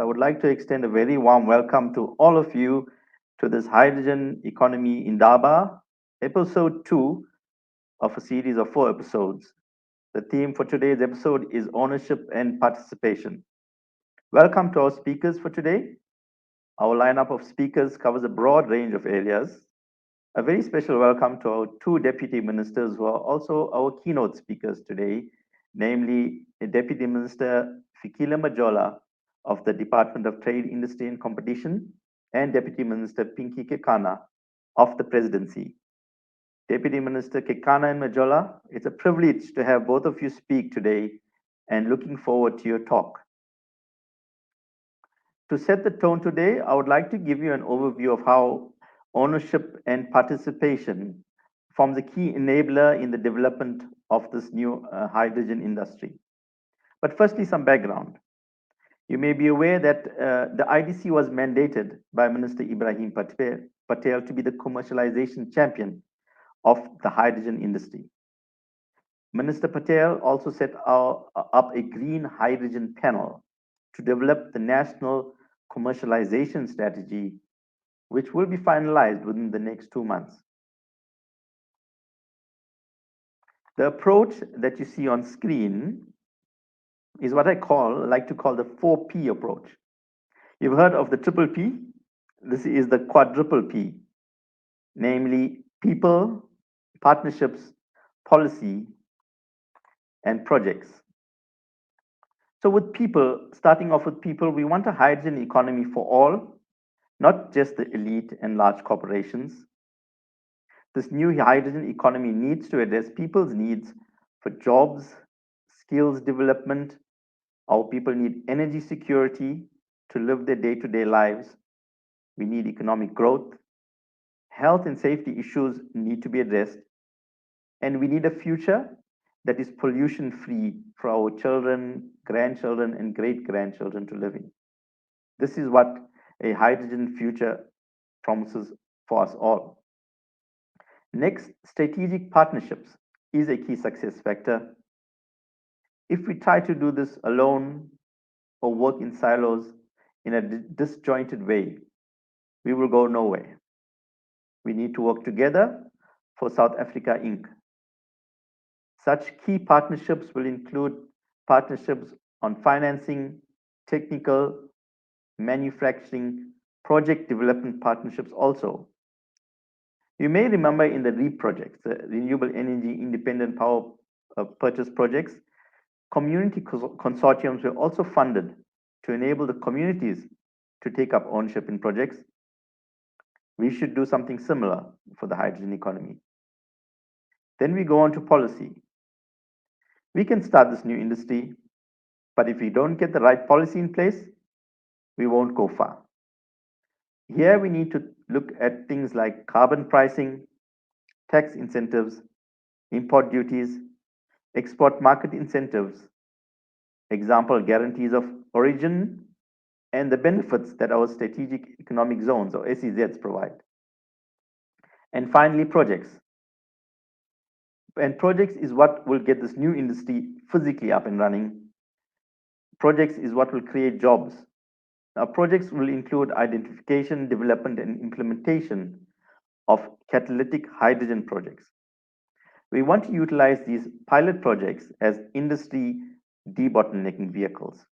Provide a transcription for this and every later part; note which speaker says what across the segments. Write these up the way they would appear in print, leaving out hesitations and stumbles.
Speaker 1: I would like to extend a very warm welcome to all of you to this Hydrogen Economy in Daba, episode 2 of a series of 4 episodes. The theme for today's episode is ownership and participation. Welcome to our speakers for today. Our lineup of speakers covers a broad range of areas. A very special welcome to our two deputy ministers who are also our keynote speakers today, namely Deputy Minister Fikile Majola of the Department of Trade, Industry and Competition and Deputy Minister Pinky Kekana of the Presidency. Deputy Minister Kekana and Majola, it's a privilege to have both of you speak today and looking forward to your talk. To set the tone today, I would like to give you an overview of how ownership and participation forms a key enabler in the development of this new hydrogen industry. But firstly, some background. You may be aware that the IDC was mandated by Minister Ibrahim Patel to be the commercialization champion of the hydrogen industry. Minister Patel also set up a green hydrogen panel to develop the national commercialization strategy, which will be finalized within the next 2 months. The approach that you see on screen is what I like to call the 4P approach. You've heard of the triple P. This is the quadruple P, namely people, partnerships, policy, and projects. So with people, starting off with people, we want a hydrogen economy for all, not just the elite and large corporations. This new hydrogen economy needs to address people's needs for jobs, skills development. Our people need energy security to live their day-to-day lives. We need economic growth. Health and safety issues need to be addressed. And we need a future that is pollution-free for our children, grandchildren, and great-grandchildren to live in. This is what a hydrogen future promises for us all. Next, strategic partnerships is a key success factor. If we try to do this alone or work in silos in a disjointed way, we will go nowhere. We need to work together for South Africa Inc. Such key partnerships will include partnerships on financing, technical, manufacturing, project development partnerships also. You may remember in the REAP projects, the Renewable Energy Independent Power Purchase projects, community consortiums were also funded to enable the communities to take up ownership in projects. We should do something similar for the hydrogen economy. Then we go on to policy. We can start this new industry, but if we don't get the right policy in place, we won't go far. Here we need to look at things like carbon pricing, tax incentives, import duties, export market incentives, example guarantees of origin, and the benefits that our strategic economic zones or SEZs provide. And finally, projects. And projects is what will get this new industry physically up and running. Projects is what will create jobs. Now, projects will include identification, development, and implementation of catalytic hydrogen projects. We want to utilize these pilot projects as industry debottlenecking vehicles.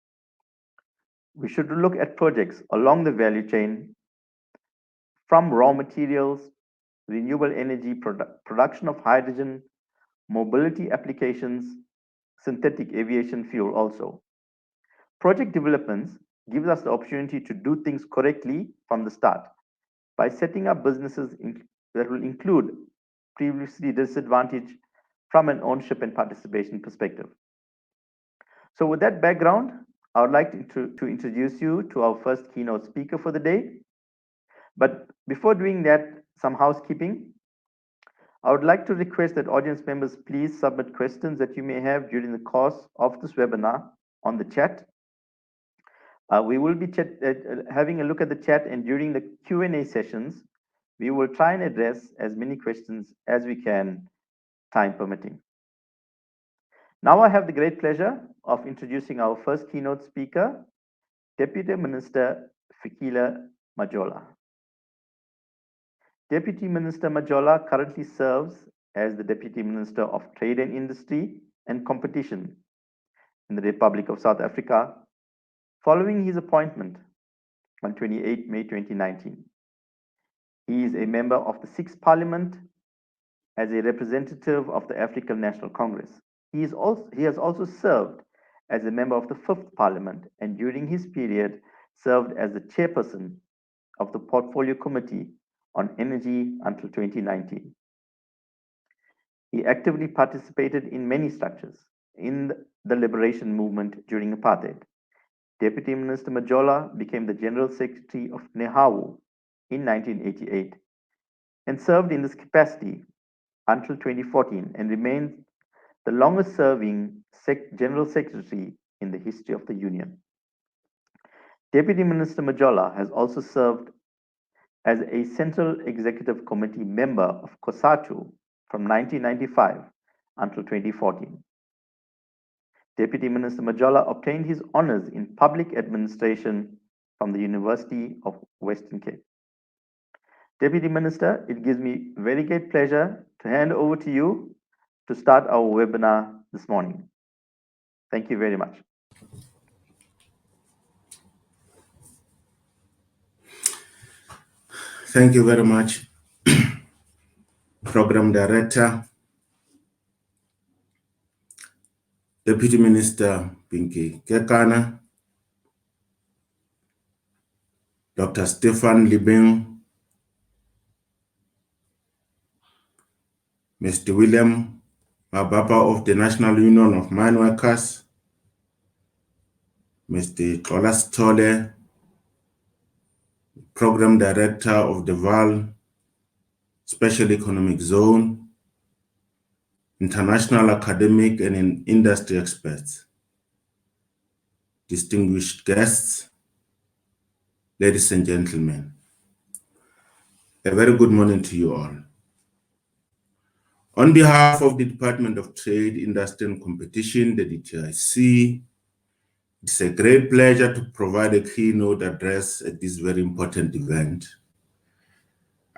Speaker 1: We should look at projects along the value chain from raw materials, renewable energy production of hydrogen, mobility applications, synthetic aviation fuel also. Project developments gives us the opportunity to do things correctly from the start by setting up businesses that will include previously disadvantaged from an ownership and participation perspective. So with that background, I would like to introduce you to our first keynote speaker for the day. But before doing that, some housekeeping. I would like to request that audience members please submit questions that you may have during the course of this webinar on the chat. We will be having a look at the chat, and during the Q&A sessions, we will try and address as many questions as we can, time permitting. Now I have the great pleasure of introducing our first keynote speaker, Deputy Minister Fikile Majola. Deputy Minister Majola currently serves as the Deputy Minister of Trade and Industry and Competition in the Republic of South Africa, following his appointment on 28 May 2019. He is a member of the 6th Parliament as a representative of the African National Congress. He has also served as a member of the 5th Parliament, and during his period served as the chairperson of the Portfolio Committee on Energy until 2019. He actively participated in many structures in the liberation movement during apartheid. Deputy Minister Majola became the General Secretary of NEHAWU in 1988 and served in this capacity until 2014 and remained the longest serving General Secretary in the history of the Union. Deputy Minister Majola has also served as a Central Executive Committee member of COSATU from 1995 until 2014. Deputy Minister Majola obtained his honors in public administration from the University of Western Cape. Deputy Minister, it gives me very great pleasure to hand over to you to start our webinar this morning. Thank you very much.
Speaker 2: Thank you very much, Program Director, Deputy Minister Pinky Kekana, Dr. Stefan Libeng, Mr. William Mabapa of the National Union of Mine Workers, Mr. Kolas Tole, Program Director of the VAL Special Economic Zone, international academic and industry experts, distinguished guests, ladies and gentlemen, a very good morning to you all. On behalf of the Department of Trade, Industry and Competition, the DTIC, it's a great pleasure to provide a keynote address at this very important event.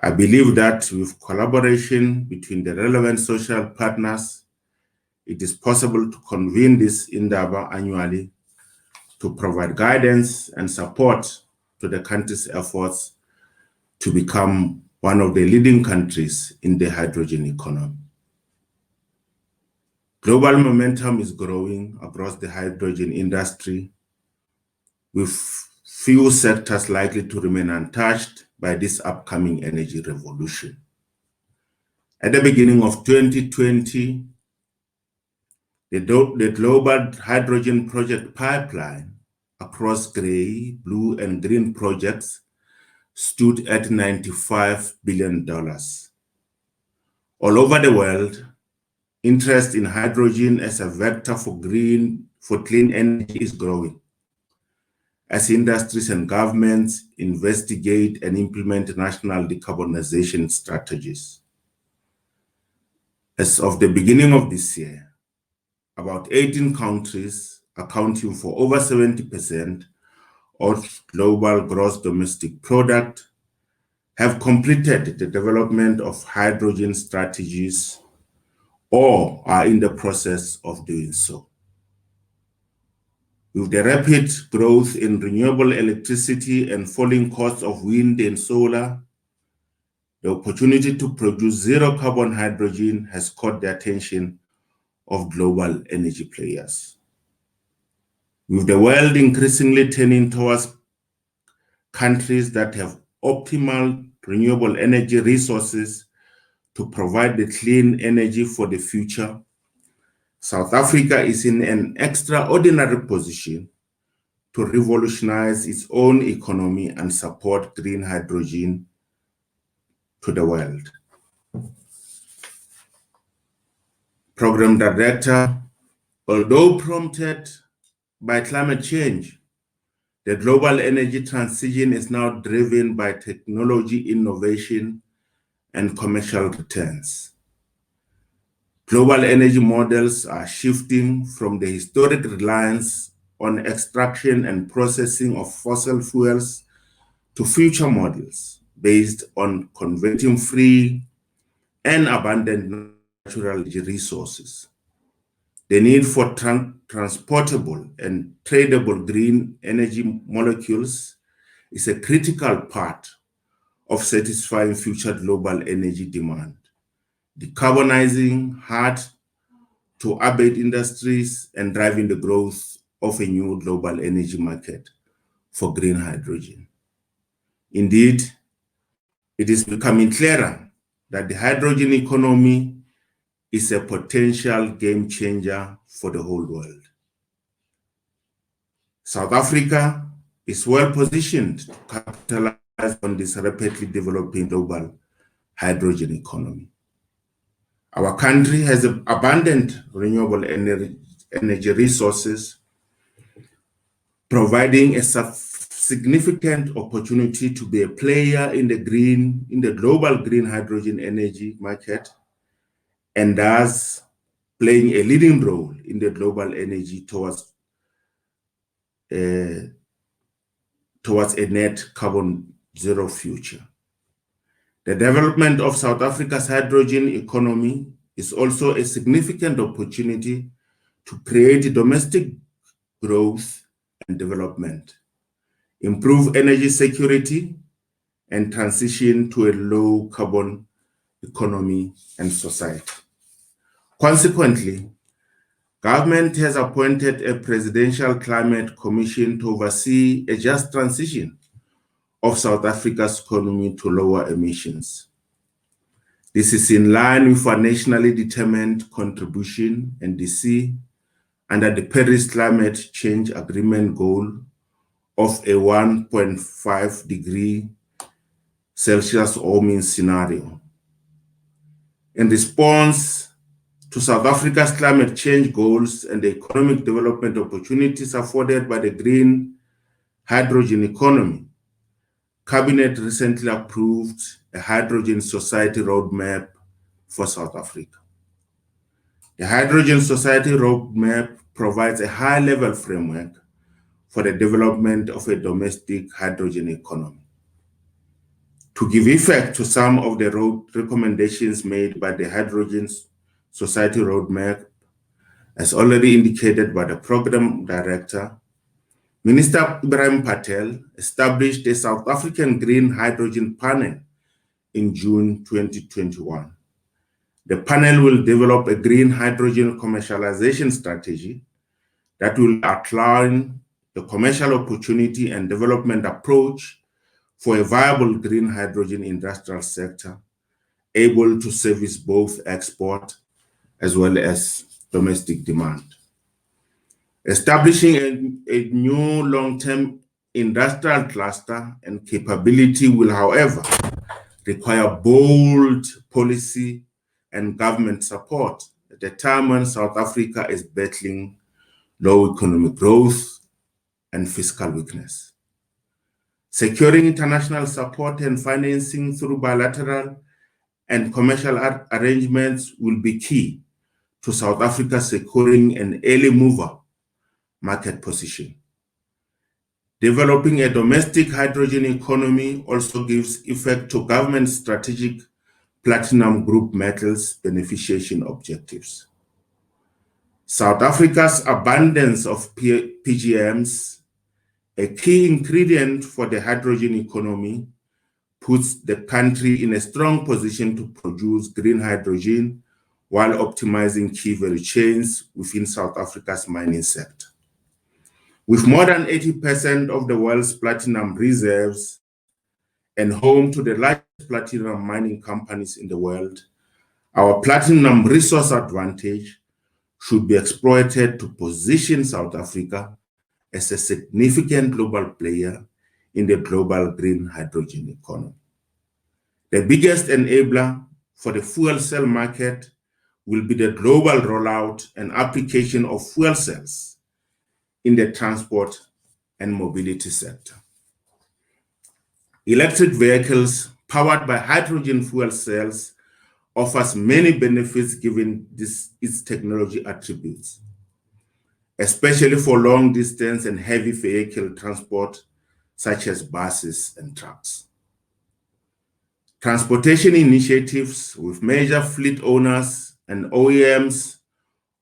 Speaker 2: I believe that with collaboration between the relevant social partners, it is possible to convene this endeavor annually to provide guidance and support to the country's efforts to become one of the leading countries in the hydrogen economy. Global momentum is growing across the hydrogen industry, with few sectors likely to remain untouched by this upcoming energy revolution. At the beginning of 2020, the global hydrogen project pipeline across gray, blue, and green projects stood at $95 billion. All over the world, interest in hydrogen as a vector for clean energy is growing, as industries and governments investigate and implement national decarbonization strategies. As of the beginning of this year, about 18 countries, accounting for over 70% of global gross domestic product, have completed the development of hydrogen strategies or are in the process of doing so. With the rapid growth in renewable electricity and falling costs of wind and solar, the opportunity to produce zero-carbon hydrogen has caught the attention of global energy players. With the world increasingly turning towards countries that have optimal renewable energy resources to provide the clean energy for the future, South Africa is in an extraordinary position to revolutionize its own economy and support green hydrogen to the world. Program Director, although prompted by climate change, the global energy transition is now driven by technology innovation and commercial returns. Global energy models are shifting from the historic reliance on extraction and processing of fossil fuels to future models based on converting free and abundant natural resources. The need for transportable and tradable green energy molecules is a critical part of satisfying future global energy demand, decarbonizing hard to abate industries and driving the growth of a new global energy market for green hydrogen. Indeed, it is becoming clearer that the hydrogen economy is a potential game changer for the whole world. South Africa is well positioned to capitalize on this rapidly developing global hydrogen economy. Our country has abundant renewable energy resources, providing a significant opportunity to be a player in the global green hydrogen energy market, and thus playing a leading role in the global energy towards a net carbon zero future. The development of South Africa's hydrogen economy is also a significant opportunity to create domestic growth and development, improve energy security, and transition to a low carbon economy and society. Consequently, government has appointed a Presidential Climate Commission to oversee a just transition of South Africa's economy to lower emissions. This is in line with our nationally determined contribution, NDC, under the Paris Climate Change Agreement goal of a 1.5 degree Celsius warming scenario. In response to South Africa's climate change goals and the economic development opportunities afforded by the green hydrogen economy, Cabinet recently approved a Hydrogen Society Roadmap for South Africa. The Hydrogen Society Roadmap provides a high-level framework for the development of a domestic hydrogen economy. To give effect to some of the recommendations made by the Hydrogen Society Roadmap, as already indicated by the Program Director, Minister Ibrahim Patel established a South African Green Hydrogen Panel in June 2021. The panel will develop a green hydrogen commercialization strategy that will outline the commercial opportunity and development approach for a viable green hydrogen industrial sector able to service both export as well as domestic demand. Establishing a new long-term industrial cluster and capability will, however, require bold policy and government support at a time when South Africa is battling low economic growth and fiscal weakness. Securing international support and financing through bilateral and commercial arrangements will be key to South Africa securing an early mover market position. Developing a domestic hydrogen economy also gives effect to government strategic platinum group metals beneficiation objectives. South Africa's abundance of Pgms, a key ingredient for the hydrogen economy, puts the country in a strong position to produce green hydrogen while optimizing key value chains within South Africa's mining sector. With more than 80% of the world's platinum reserves and home to the largest platinum mining companies in the world, our platinum resource advantage should be exploited to position South Africa as a significant global player in the global green hydrogen economy. The biggest enabler for the fuel cell market will be the global rollout and application of fuel cells in the transport and mobility sector. Electric vehicles powered by hydrogen fuel cells offers many benefits given its technology attributes. especially for long distance and heavy vehicle transport, such as buses and trucks. Transportation initiatives with major fleet owners and OEMs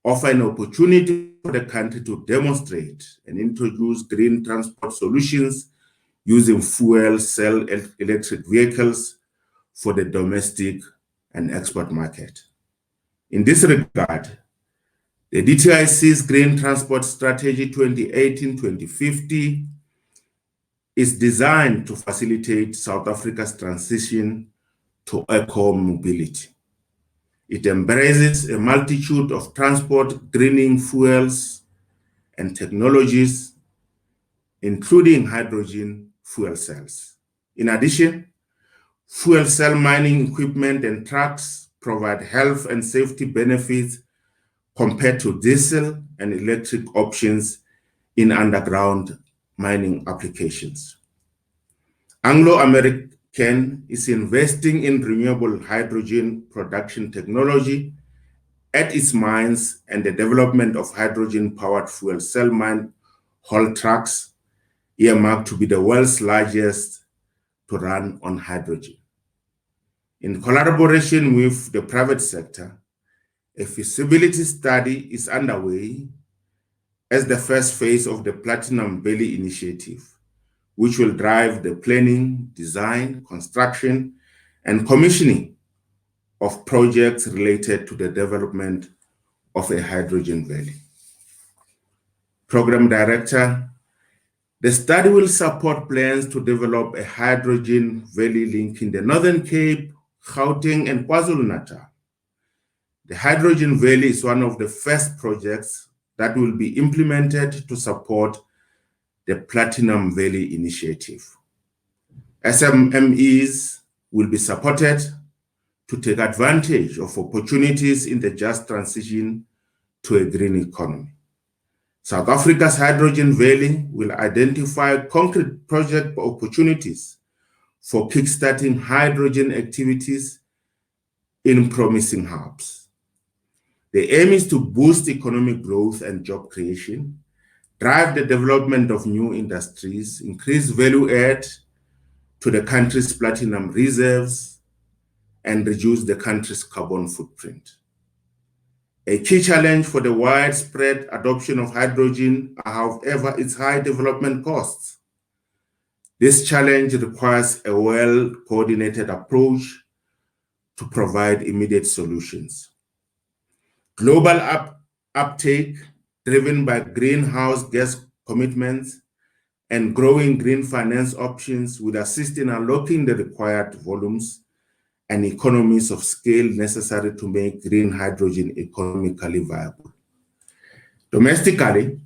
Speaker 2: offer an opportunity for the country to demonstrate and introduce green transport solutions using fuel cell electric vehicles for the domestic and export market. In this regard, the DTIC's Green Transport Strategy 2018-2050 is designed to facilitate South Africa's transition to eco-mobility. It embraces a multitude of transport greening fuels and technologies, including hydrogen fuel cells. In addition, fuel cell mining equipment and trucks provide health and safety benefits compared to diesel and electric options in underground mining applications. Anglo American is investing in renewable hydrogen production technology at its mines and the development of hydrogen-powered fuel cell mine haul trucks, earmarked to be the world's largest to run on hydrogen. In collaboration with the private sector, a feasibility study is underway as the first phase of the Platinum Valley Initiative, which will drive the planning, design, construction, and commissioning of projects related to the development of a hydrogen valley. Program Director, the study will support plans to develop a hydrogen valley linking the Northern Cape, Gauteng, and KwaZulu-Natal. The Hydrogen Valley is one of the first projects that will be implemented to support the Platinum Valley Initiative. SMMEs will be supported to take advantage of opportunities in the just transition to a green economy. South Africa's Hydrogen Valley will identify concrete project opportunities for kickstarting hydrogen activities in promising hubs. The aim is to boost economic growth and job creation, drive the development of new industries, increase value add to the country's platinum reserves, and reduce the country's carbon footprint. A key challenge for the widespread adoption of hydrogen are, however, its high development costs. This challenge requires a well-coordinated approach to provide immediate solutions. Global uptake, driven by greenhouse gas commitments and growing green finance options, will assist in unlocking the required volumes and economies of scale necessary to make green hydrogen economically viable. Domestically,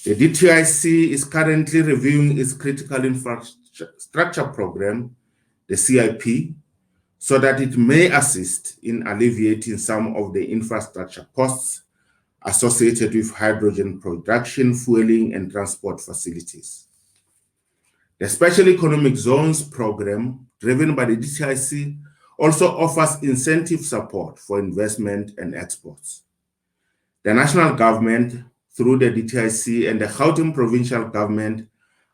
Speaker 2: the DTIC is currently reviewing its critical infrastructure program, the CIP, so that it may assist in alleviating some of the infrastructure costs associated with hydrogen production, fueling, and transport facilities. The Special Economic Zones program, driven by the DTIC, also offers incentive support for investment and exports. The national government, through the DTIC, and the Gauteng provincial government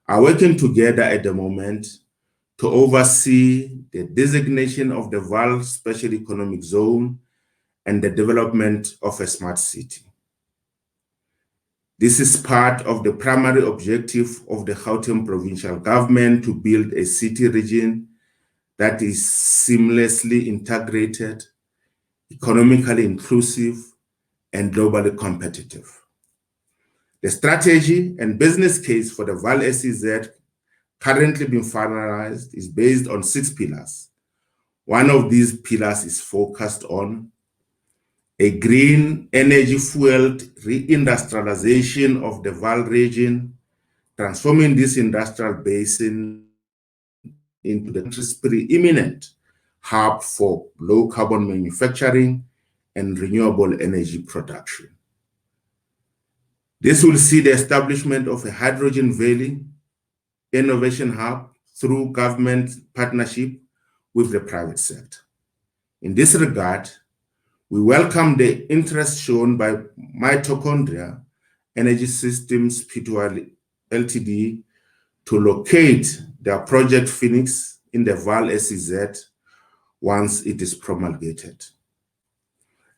Speaker 2: are working together at the moment to oversee the designation of the Vaal Special Economic Zone and the development of a smart city. This is part of the primary objective of the Gauteng provincial government to build a city region that is seamlessly integrated, economically inclusive, and globally competitive. The strategy and business case for the Vaal SEZ currently being finalized is based on 6 pillars. One of these pillars is focused on a green energy-fueled reindustrialization of the Vaal region, transforming this industrial basin into the country's preeminent hub for low-carbon manufacturing and renewable energy production. This will see the establishment of a hydrogen valley innovation hub through government partnership with the private sector. In this regard, we welcome the interest shown by Mitochondria Energy Systems Pty Ltd to locate their Project Phoenix in the Val SEZ once it is promulgated.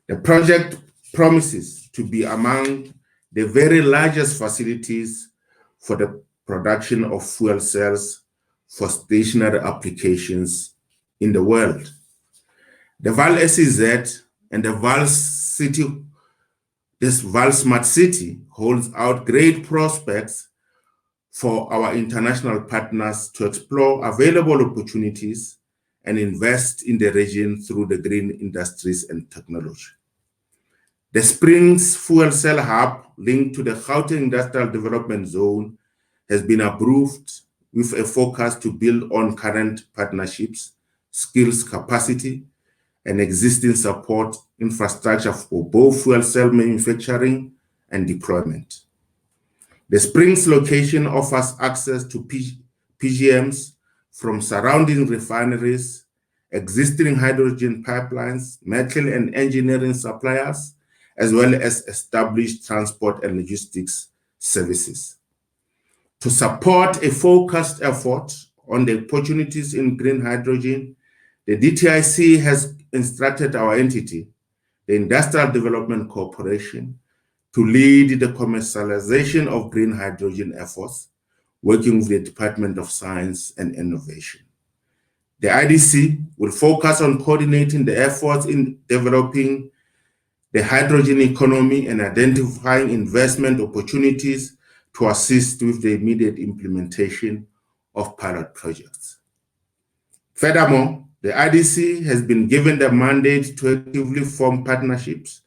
Speaker 2: The project promises to be among the very largest facilities for the production of fuel cells for stationary applications in the world. The Val SEZ and the Val City, this Val Smart City holds out great prospects for our international partners to explore available opportunities and invest in the region through the green industries and technology. The Springs Fuel Cell Hub, linked to the Gauteng Industrial Development Zone, has been approved with a focus to build on current partnerships, skills capacity, and existing support infrastructure for both fuel cell manufacturing and deployment. The Springs location offers access to Pgms from surrounding refineries, existing hydrogen pipelines, metal and engineering suppliers, as well as established transport and logistics services. To support a focused effort on the opportunities in green hydrogen, the DTIC has instructed our entity, the Industrial Development Corporation, to lead the commercialization of green hydrogen efforts, working with the Department of Science and Innovation. The IDC will focus on coordinating the efforts in developing the hydrogen economy and identifying investment opportunities to assist with the immediate implementation of pilot projects. Furthermore, the IDC has been given the mandate to actively form partnerships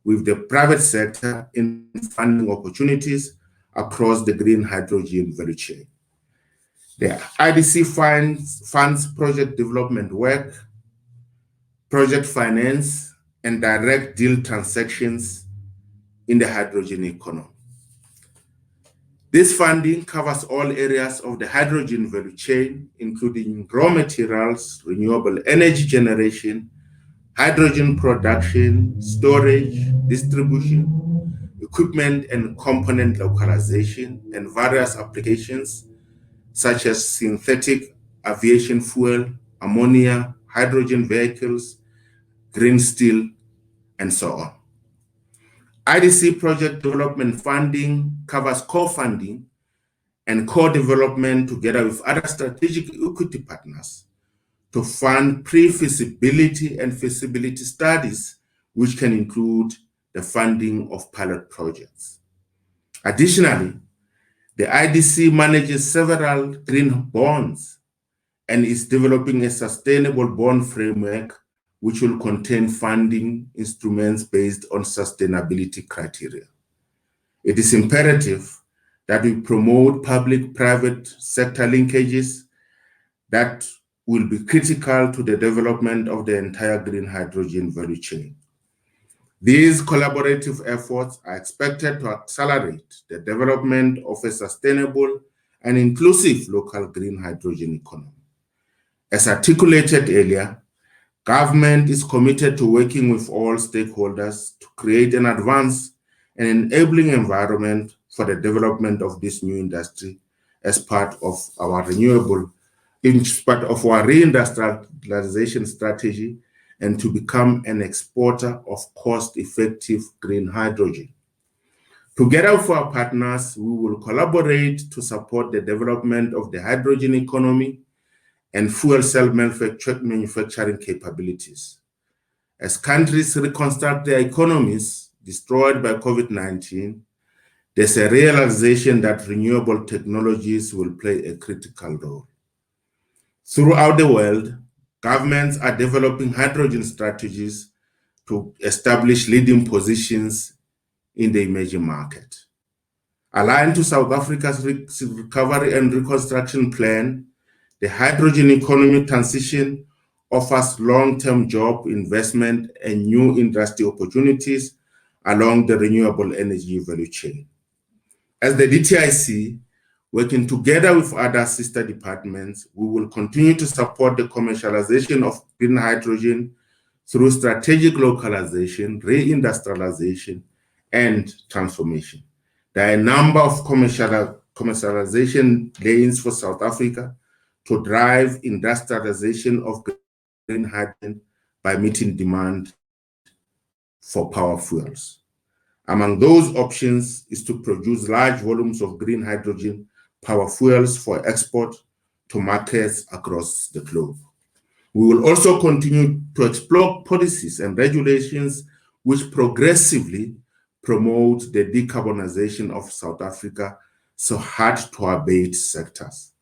Speaker 2: with the private sector in funding opportunities across the green hydrogen value chain. The IDC funds project development work, project finance, and direct deal transactions in the hydrogen economy. This funding covers all areas of the hydrogen value chain, including raw materials, renewable energy generation, hydrogen production, storage, distribution, equipment and component localization, and various applications such as synthetic aviation fuel, ammonia, hydrogen vehicles, green steel, and so on. IDC project development funding covers co-funding and co-development together with other strategic equity partners to fund pre-feasibility and feasibility studies, which can include the funding of pilot projects. Additionally, the IDC manages several green bonds and is developing a sustainable bond framework which will contain funding instruments based on sustainability criteria. It is imperative that we promote public-private sector linkages that will be critical to the development of the entire green hydrogen value chain. These collaborative efforts are expected to accelerate the development of a sustainable and inclusive local green hydrogen economy. As articulated earlier, government is committed to working with all stakeholders to create an advanced and enabling environment for the development of this new industry as part of our reindustrialization strategy and to become an exporter of cost-effective green hydrogen. Together with our partners, we will collaborate to support the development of the hydrogen economy and fuel cell manufacturing capabilities. As countries reconstruct their economies destroyed by COVID-19, there's a realization that renewable technologies will play a critical role. Throughout the world, governments are developing hydrogen strategies to establish leading positions in the emerging market. Aligned to South Africa's recovery and reconstruction plan, the hydrogen economy transition offers long-term job investment and new industry opportunities along the renewable energy value chain. As the DTIC, working together with other sister departments, we will continue to support the commercialization of green hydrogen through strategic localization, reindustrialization, and transformation. There are a number of commercialization lanes for South Africa to drive industrialization of green hydrogen by meeting demand for power fuels. Among those options is to produce large volumes of green hydrogen power fuels for export to markets across the globe. We will also continue to explore policies and regulations which progressively promote the decarbonization of South Africa's so hard to abate sectors.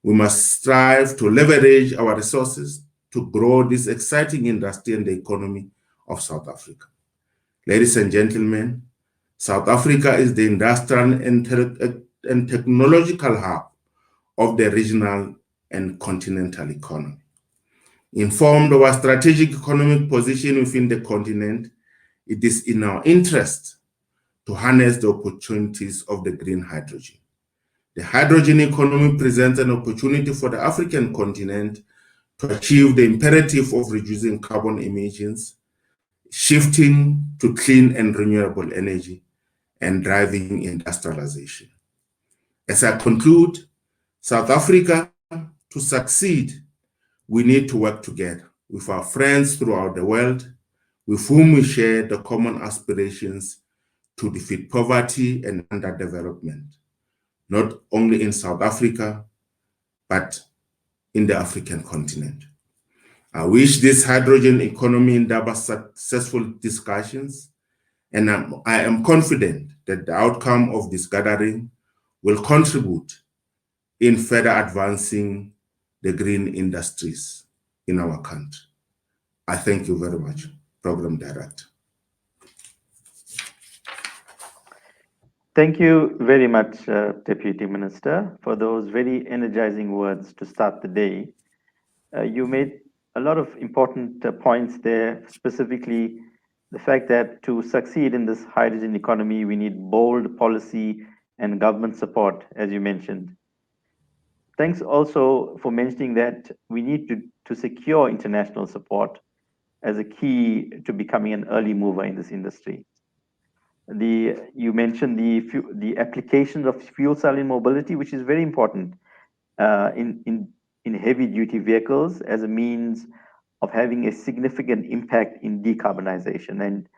Speaker 2: We must strive to leverage our resources to grow this exciting industry and the economy of South Africa. Ladies and gentlemen, South Africa is the industrial and technological hub of the regional and continental economy. Informed of our strategic economic position within the continent, it is in our interest to harness the opportunities of the green hydrogen. The hydrogen economy presents an opportunity for the African continent to achieve the imperative of reducing carbon emissions, shifting to clean and renewable energy, and driving industrialization. As I conclude, South Africa, to succeed, we need to work together with our friends throughout the world, with whom we share the common aspirations to defeat poverty and underdevelopment, not only in South Africa, but in the African continent. I wish this hydrogen economy endeavors successful discussions, and I am confident that the outcome of this gathering will contribute in further advancing the green industries in our country. I thank you very much, Program Director.
Speaker 1: Thank you very much, Deputy Minister, for those very energizing words to start the day. You made a lot of important points there, specifically the fact that to succeed in this hydrogen economy, we need bold policy and government support, as you mentioned. Thanks also for mentioning that we need to secure international support as a key to becoming an early mover in this industry. You mentioned the application of fuel cell in mobility, which is very important in heavy duty vehicles as a means of having a significant impact in decarbonization. And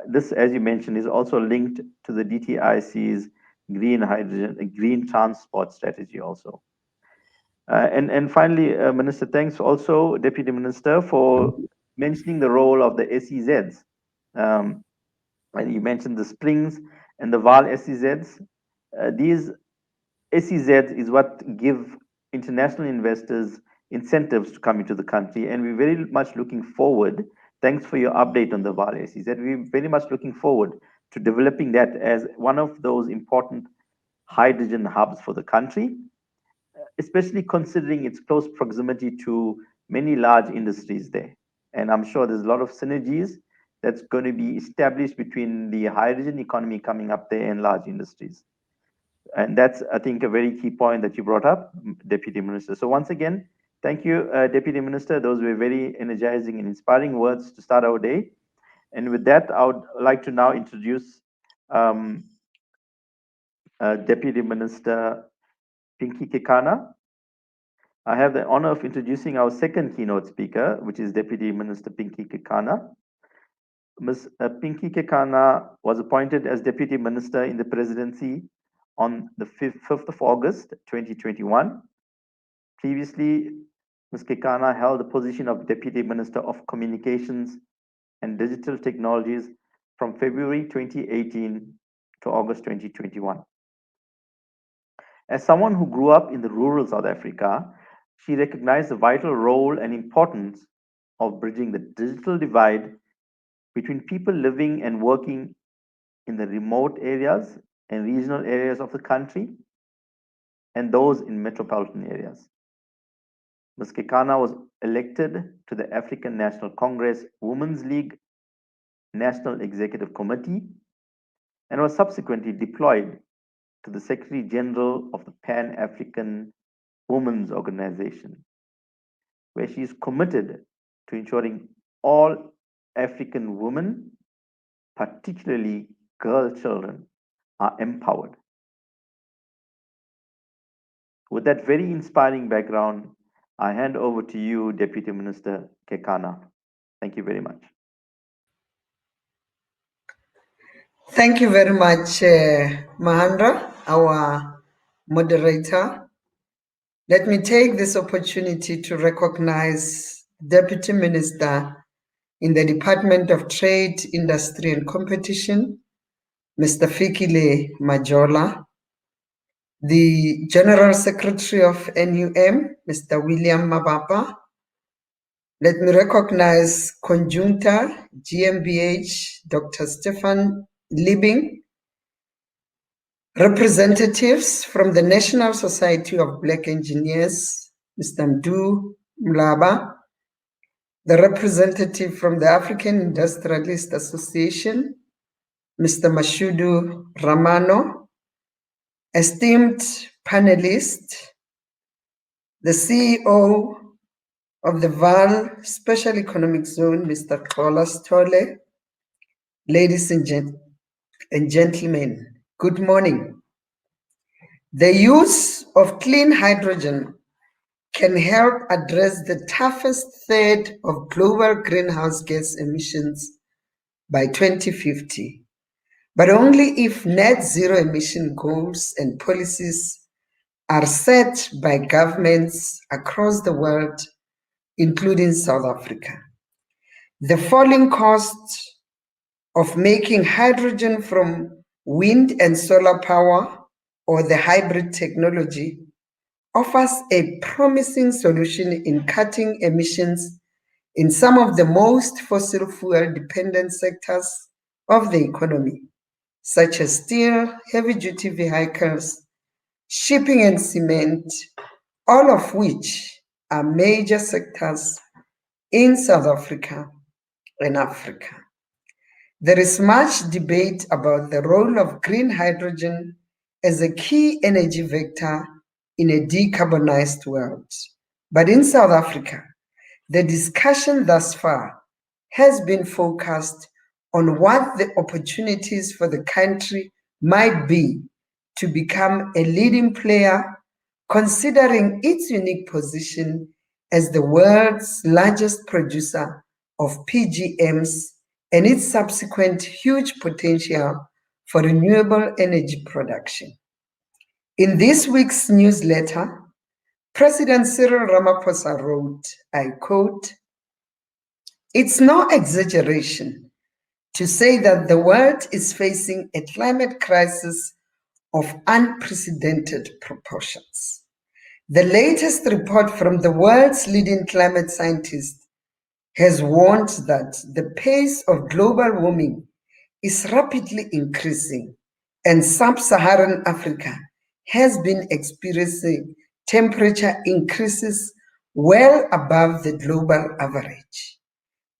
Speaker 1: this, as you mentioned, is also linked to the DTIC's green hydrogen, green transport strategy also. And finally, Minister, thanks also, Deputy Minister, for mentioning the role of the SEZs. And you mentioned the Springs and the VAL SEZs. These SEZs is what give international investors incentives to come into the country, and we're very much looking forward. Thanks for your update on the VAL SEZ. We're very much looking forward to developing that as one of those important hydrogen hubs for the country, especially considering its close proximity to many large industries there. And I'm sure there's a lot of synergies that's going to be established between the hydrogen economy coming up there and large industries. And that's, I think, a very key point that you brought up, Deputy Minister. So once again, thank you, Deputy Minister. Those were very energizing and inspiring words to start our day. And with that, I would like to now introduce Deputy Minister Pinky Kekana. I have the honor of introducing our second keynote speaker, which is Deputy Minister Pinky Kekana. Ms. Pinky Kekana was appointed as Deputy Minister in the Presidency on the 5th of August, 2021. Previously, Ms. Kekana held the position of Deputy Minister of Communications and Digital Technologies from February 2018 to August 2021. As someone who grew up in the rural South Africa, she recognized the vital role and importance of bridging the digital divide between people living and working in the remote areas and regional areas of the country and those in metropolitan areas. Ms. Kekana was elected to the African National Congress Women's League National Executive Committee and was subsequently deployed to the Secretary General of the Pan-African Women's Organization, where she is committed to ensuring all African women, particularly girl children, are empowered. With that very inspiring background, I hand over to you, Deputy Minister Kekana. Thank you very much.
Speaker 3: Thank you very much, Mahendra, our moderator. Let me take this opportunity to recognize Deputy Minister in the Department of Trade, Industry and Competition, Mr. Fikile Majola, the General Secretary of NUM, Mr. William Mabapa. Let me recognize Conjunta GmbH, Dr. Stefan Liebing, representatives from the National Society of Black Engineers, Mr. Mdu Mlaba, the representative from the African Industrialist Association, Mr. Mashudu Ramano, esteemed panelist, the CEO of the VAL Special Economic Zone, Mr. Kolas Tole, ladies and gentlemen, good morning. The use of clean hydrogen can help address the toughest threat of global greenhouse gas emissions by 2050, but only if net zero emission goals and policies are set by governments across the world, including South Africa. The falling cost of making hydrogen from wind and solar power, or the hybrid technology, offers a promising solution in cutting emissions in some of the most fossil fuel dependent sectors of the economy, such as steel, heavy-duty vehicles, shipping and cement, all of which are major sectors in South Africa and Africa. There is much debate about the role of green hydrogen as a key energy vector in a decarbonized world. But in South Africa, the discussion thus far has been focused on what the opportunities for the country might be to become a leading player, considering its unique position as the world's largest producer of Pgms and its subsequent huge potential for renewable energy production. In this week's newsletter, President Cyril Ramaphosa wrote, I quote, "It's no exaggeration to say that the world is facing a climate crisis of unprecedented proportions. The latest report from the world's leading climate scientists has warned that the pace of global warming is rapidly increasing, and sub-Saharan Africa has been experiencing temperature increases well above the global average.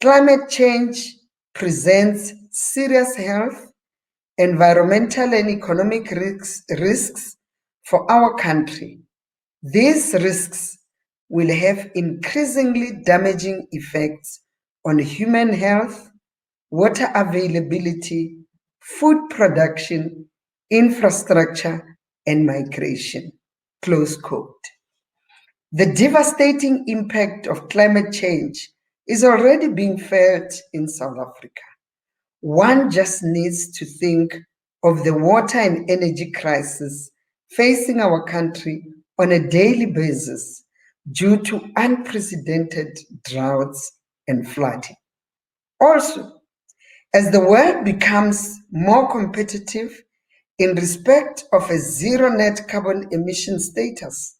Speaker 3: Climate change presents serious health, environmental and economic risks for our country. These risks will have increasingly damaging effects on human health, water availability, food production, infrastructure, and migration." Close quote. The devastating impact of climate change is already being felt in South Africa. One just needs to think of the water and energy crisis facing our country on a daily basis due to unprecedented droughts and flooding. Also, as the world becomes more competitive in respect of a zero net carbon emission status,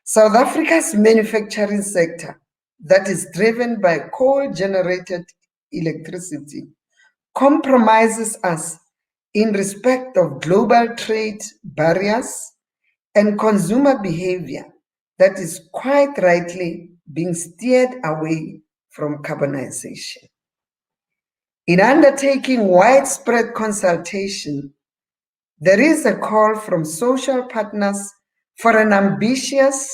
Speaker 3: South Africa's manufacturing sector, that is driven by coal-generated electricity, compromises us in respect of global trade barriers and consumer behavior that is quite rightly being steered away from carbonization. In undertaking widespread consultation, there is a call from social partners for an ambitious,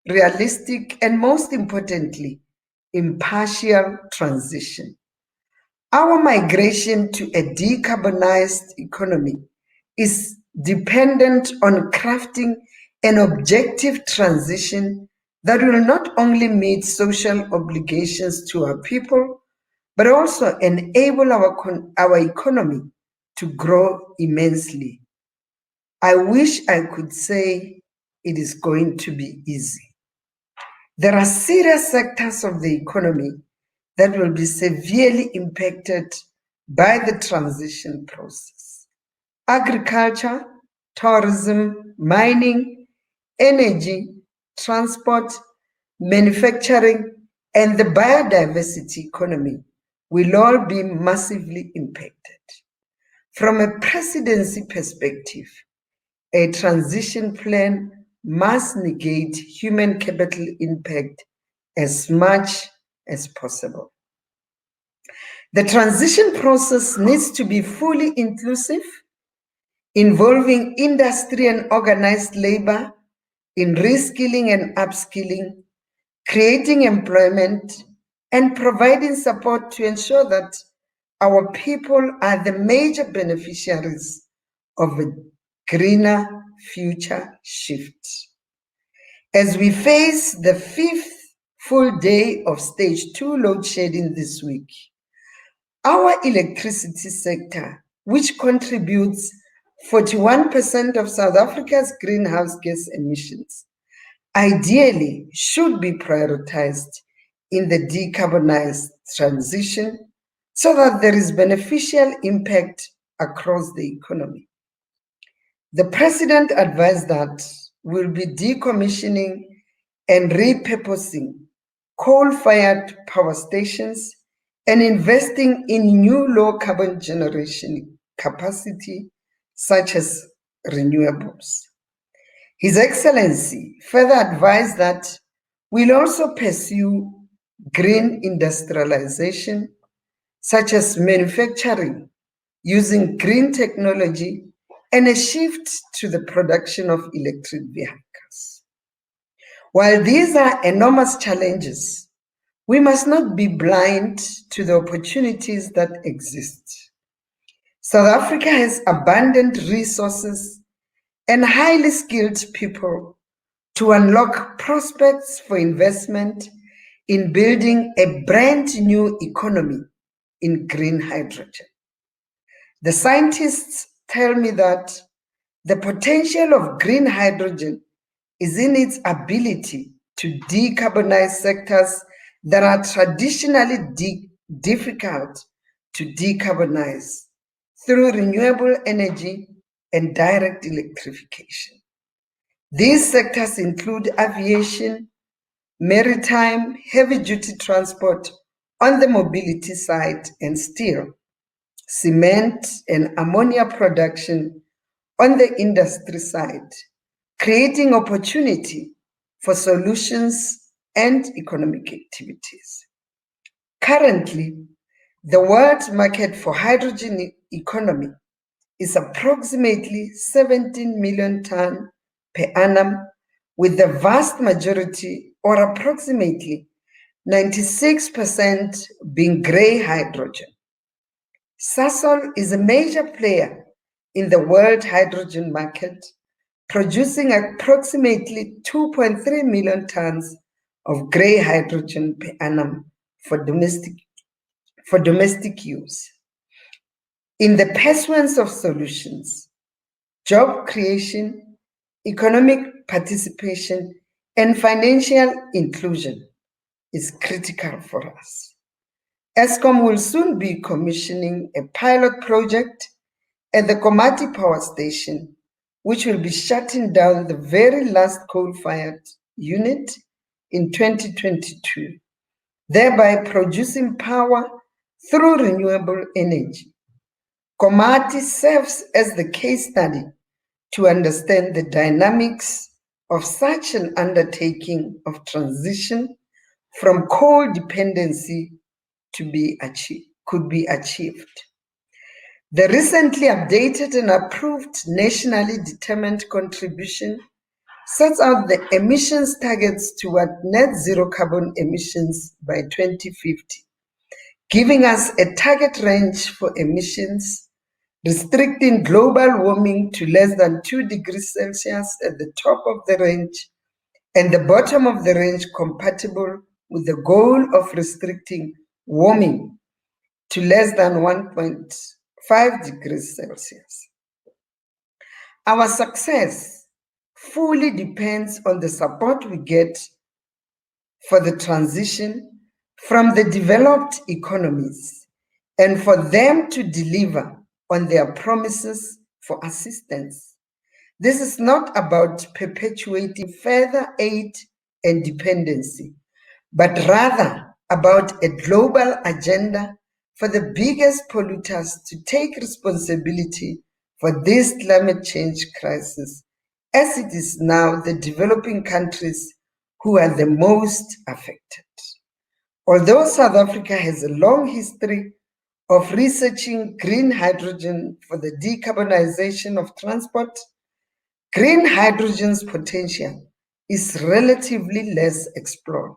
Speaker 3: realistic, and most importantly, impartial transition. Our migration to a decarbonized economy is dependent on crafting an objective transition that will not only meet social obligations to our people, but also enable our economy to grow immensely. I wish I could say it is going to be easy. There are serious sectors of the economy that will be severely impacted by the transition process. Agriculture, tourism, mining, energy, transport, manufacturing, and the biodiversity economy will all be massively impacted. From a presidency perspective, a transition plan must negate human capital impact as much as possible. The transition process needs to be fully inclusive, involving industry and organized labor in reskilling and upskilling, creating employment, and providing support to ensure that our people are the major beneficiaries of a greener future shift. As we face the 5th full day of stage 2 load shedding this week, our electricity sector, which contributes 41% of South Africa's greenhouse gas emissions, ideally should be prioritized in the decarbonized transition so that there is beneficial impact across the economy. The President advised that we'll be decommissioning and repurposing coal-fired power stations and investing in new low-carbon generation capacity, such as renewables. His Excellency further advised that we'll also pursue green industrialization, such as manufacturing using green technology and a shift to the production of electric vehicles. While these are enormous challenges, we must not be blind to the opportunities that exist. South Africa has abundant resources and highly skilled people to unlock prospects for investment in building a brand new economy in green hydrogen. The scientists tell me that the potential of green hydrogen is in its ability to decarbonize sectors that are traditionally difficult to decarbonize through renewable energy and direct electrification. These sectors include aviation, maritime, heavy-duty transport on the mobility side, and steel, cement, and ammonia production on the industry side, creating opportunity for solutions and economic activities. Currently, the world market for hydrogen economy is approximately 17 million tonnes per annum, with the vast majority, or approximately 96%, being grey hydrogen. Sasol is a major player in the world hydrogen market, producing approximately 2.3 million tonnes of grey hydrogen per annum for domestic use. In the pursuance of solutions, job creation, economic participation, and financial inclusion is critical for us. Eskom will soon be commissioning a pilot project at the Komati Power Station, which will be shutting down the very last coal-fired unit in 2022, thereby producing power through renewable energy. Komati serves as the case study to understand the dynamics of such an undertaking of transition from coal dependency could be achieved. The recently updated and approved nationally determined contribution sets out the emissions targets toward net zero carbon emissions by 2050, giving us a target range for emissions restricting global warming to less than 2 degrees Celsius at the top of the range and the bottom of the range, compatible with the goal of restricting warming to less than 1.5 degrees Celsius. Our success fully depends on the support we get for the transition from the developed economies and for them to deliver on their promises for assistance. This is not about perpetuating further aid and dependency, but rather about a global agenda for the biggest polluters to take responsibility for this climate change crisis, as it is now the developing countries who are the most affected. Although South Africa has a long history of researching green hydrogen for the decarbonization of transport, green hydrogen's potential is relatively less explored.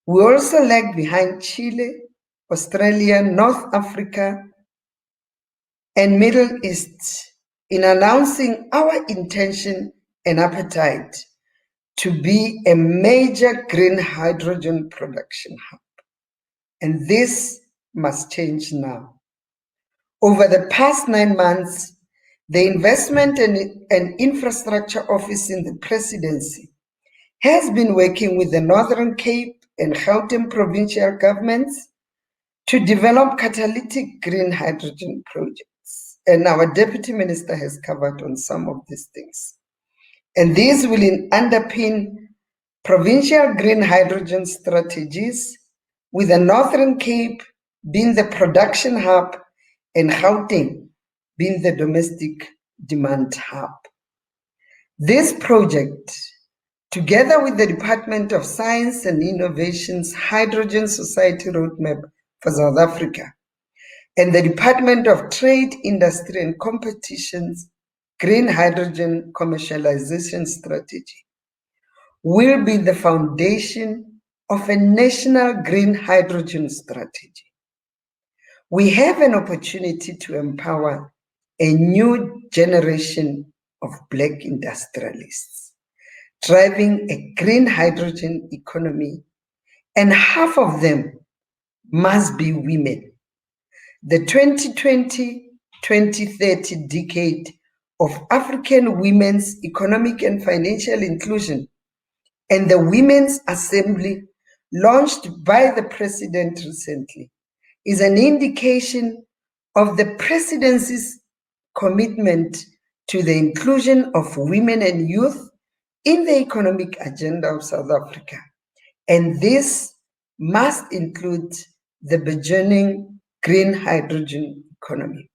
Speaker 3: We also lag behind Chile, Australia, North Africa, and Middle East in announcing our intention and appetite to be a major green hydrogen production hub. And this must change now. Over the past 9 months, the Investment and Infrastructure Office in the Presidency has been working with the Northern Cape and Gauteng provincial governments to develop catalytic green hydrogen projects. And our Deputy Minister has covered on some of these things. And these will underpin provincial green hydrogen strategies, with the Northern Cape being the production hub and Gauteng being the domestic demand hub. This project, together with the Department of Science and Innovation's Hydrogen Society Roadmap for South Africa and the Department of Trade, Industry and Competition's Green Hydrogen Commercialization Strategy, will be the foundation of a national green hydrogen strategy. We have an opportunity to empower a new generation of Black industrialists, driving a green hydrogen economy, and half of them must be women. The 2020-2030 decade of African women's economic and financial inclusion, and the Women's Assembly launched by the President recently, is an indication of the Presidency's commitment to the inclusion of women and youth in the economic agenda of South Africa. And this must include the burgeoning green hydrogen economy.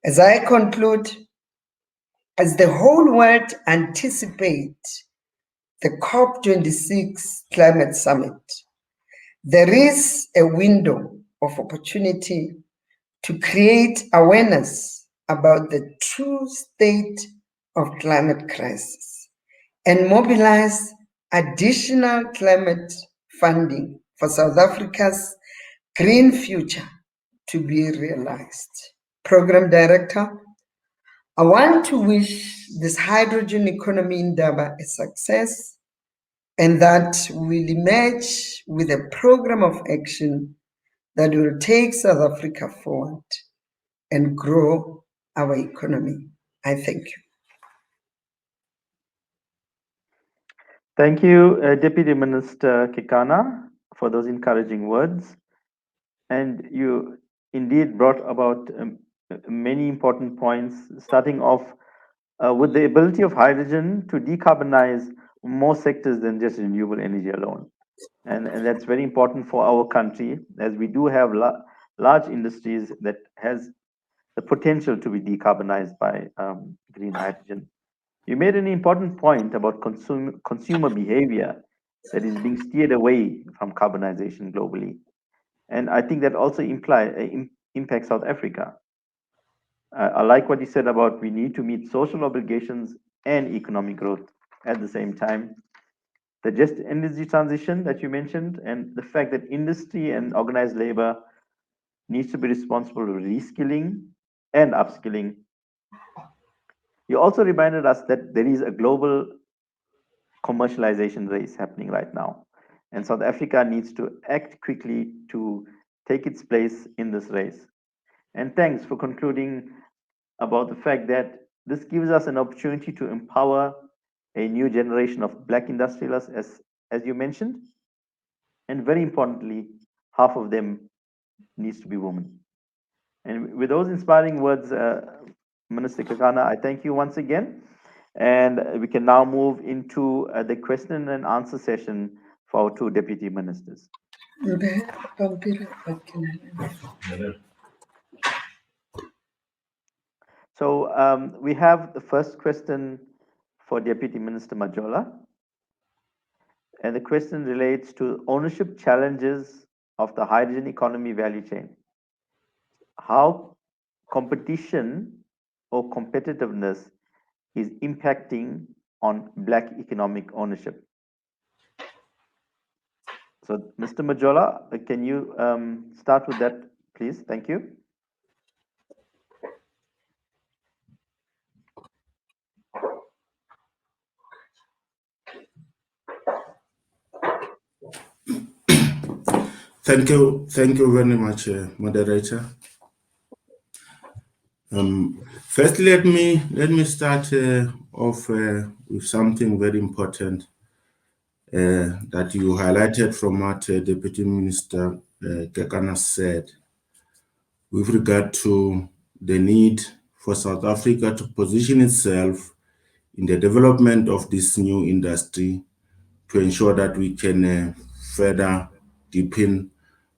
Speaker 3: As I conclude, as the whole world anticipates the COP26 Climate Summit, there is a window of opportunity to create awareness about the true state of climate crisis and mobilize additional climate funding for South Africa's green future to be realized. Program Director, I want to wish this hydrogen economy in Durban a success, and that we'll emerge with a program of action that will take South Africa forward and grow our economy. I thank you.
Speaker 1: Thank you, Deputy Minister Kekana, for those encouraging words. And you indeed brought about many important points, starting off with the ability of hydrogen to decarbonize more sectors than just renewable energy alone. And that's very important for our country, as we do have large industries that has the potential to be decarbonized by green hydrogen. You made an important point about consumer behavior that is being steered away from carbonization globally. And I think that also impacts South Africa. I like what you said about we need to meet social obligations and economic growth at the same time. The just energy transition that you mentioned, and the fact that industry and organized labor needs to be responsible for reskilling and upskilling. You also reminded us that there is a global commercialization race happening right now, and South Africa needs to act quickly to take its place in this race. And thanks for concluding about the fact that this gives us an opportunity to empower a new generation of Black industrialists, as you mentioned, and very importantly, half of them needs to be women. And with those inspiring words, Minister Kekana, I thank you once again. And we can now move into the question and answer session for our two deputy ministers. So we have the first question for Deputy Minister Majola. And the question relates to ownership challenges of the hydrogen economy value chain. How competition or competitiveness is impacting on Black economic ownership. So, Mr. Majola, can you start with that, please? Thank you.
Speaker 2: Thank you very much, moderator. First, let me start off with something very important that you highlighted from what Deputy Minister Kekana said with regard to the need for South Africa to position itself in the development of this new industry to ensure that we can further deepen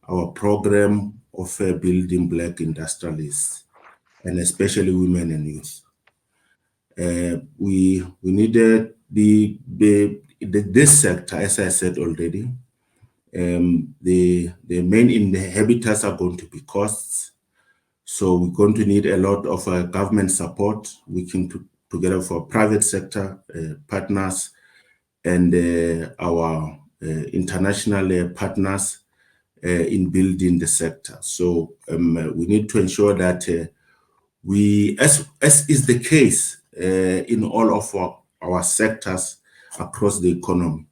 Speaker 2: our program of building Black industrialists, and especially women and youth. We needed this sector, as I said already. The main inhibitors are going to be costs. So we're going to need a lot of government support, working together for private sector partners and our international partners in building the sector. So we need to ensure that we, as is the case in all of our sectors across the economy,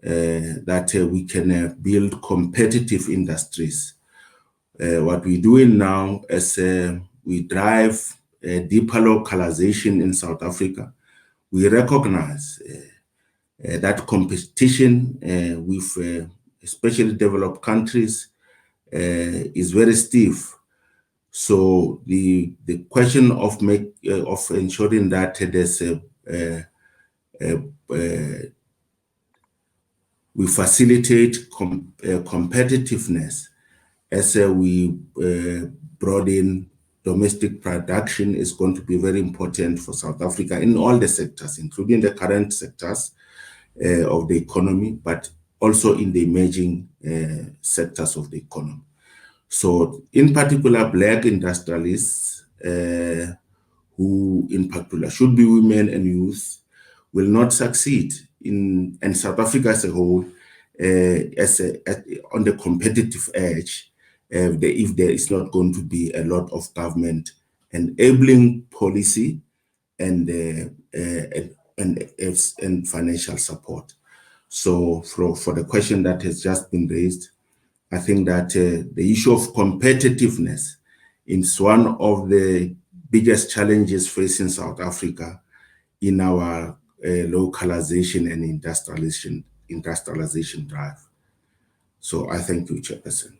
Speaker 2: that we can build competitive industries. What we're doing now is we drive deeper localization in South Africa. We recognize that competition with especially developed countries is very stiff. So the question of ensuring that there's we facilitate competitiveness as we broaden domestic production is going to be very important for South Africa in all the sectors, including the current sectors of the economy, but also in the emerging sectors of the economy. So in particular, Black industrialists, who in particular should be women and youth, will not succeed and South Africa as a whole on the competitive edge if there is not going to be a lot of government enabling policy and financial support. So for the question that has just been raised, I think that the issue of competitiveness is one of the biggest challenges facing South Africa in our localization and industrialization drive. So I thank you, Chairperson.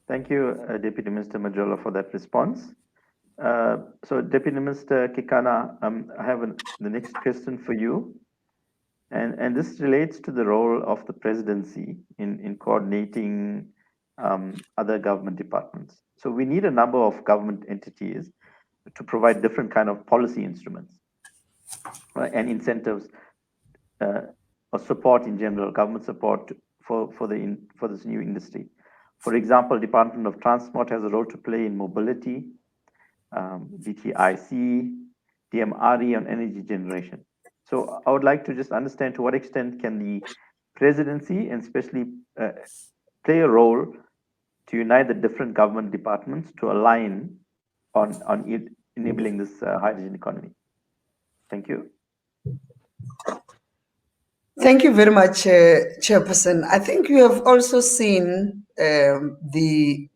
Speaker 1: Thank you, Deputy Minister Majola, for that response. So Deputy Minister Kekana, I have the next question for you. And this relates to the role of the presidency in coordinating other government departments. So we need a number of government entities to provide different kind of policy instruments and incentives or support in general, government support for this new industry. For example, Department of Transport has a role to play in mobility, DTIC, DMRE on energy generation. So I would like to just understand to what extent can the presidency and especially play a role to unite the different government departments to align on enabling this hydrogen economy. Thank you.
Speaker 3: Thank you very much, Chairperson. I think you have also seen the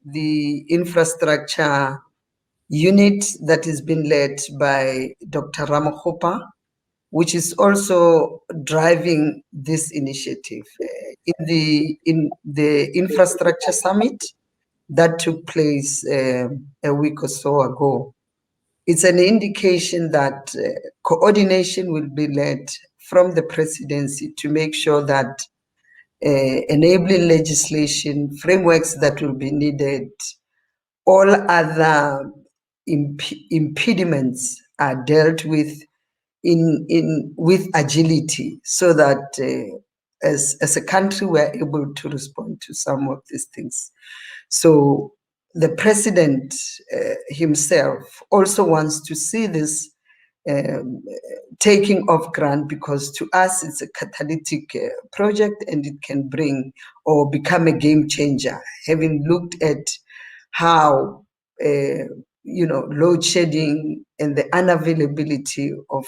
Speaker 3: infrastructure unit that has been led by Dr. Ramakgopa, which is also driving this initiative. In the infrastructure summit that took place a week or so ago, it's an indication that coordination will be led from the presidency to make sure that enabling legislation, frameworks that will be needed, all other impediments are dealt with with agility, so that as a country we're able to respond to some of these things. So the president himself also wants to see this taking off ground, because to us it's a catalytic project, and it can bring or become a game changer, having looked at how load shedding and the unavailability of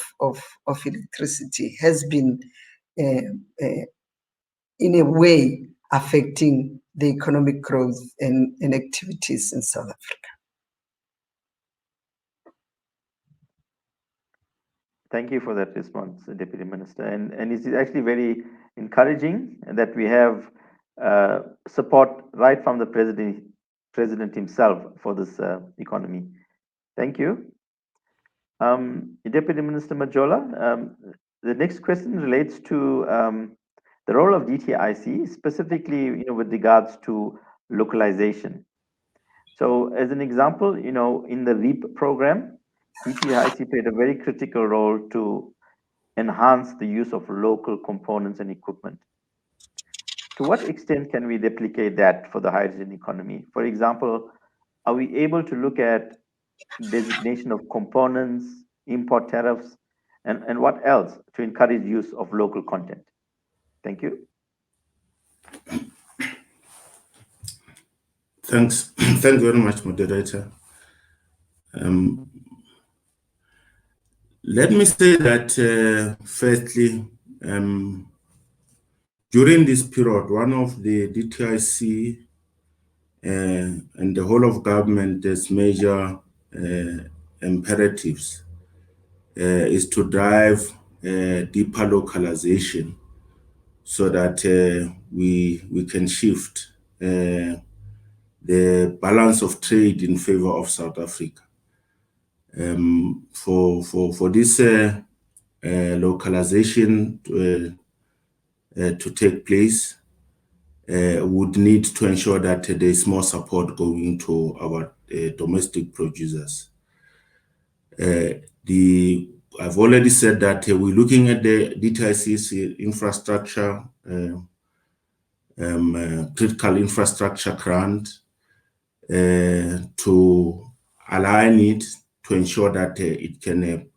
Speaker 3: electricity has been in a way affecting the economic growth and activities in South Africa.
Speaker 1: Thank you for that response, Deputy Minister. And it's actually very encouraging that we have support right from the president himself for this economy. Thank you. Deputy Minister Majola, the next question relates to the role of DTIC, specifically with regards to localization. So as an example, in the REAP program, DTIC played a very critical role to enhance the use of local components and equipment. To what extent can we replicate that for the hydrogen economy? For example, are we able to look at designation of components, import tariffs, and what else to encourage use of local content? Thank you.
Speaker 2: Thanks. Thank you very much, moderator. Let me say that, firstly, during this period, one of the DTIC and the whole of government's major imperatives is to drive deeper localization, so that we can shift the balance of trade in favor of South Africa. For this localization to take place, would need to ensure that there is more support going to our domestic producers. I've already said that we're looking at the DTIC's infrastructure, critical infrastructure grant, to align it to ensure that it can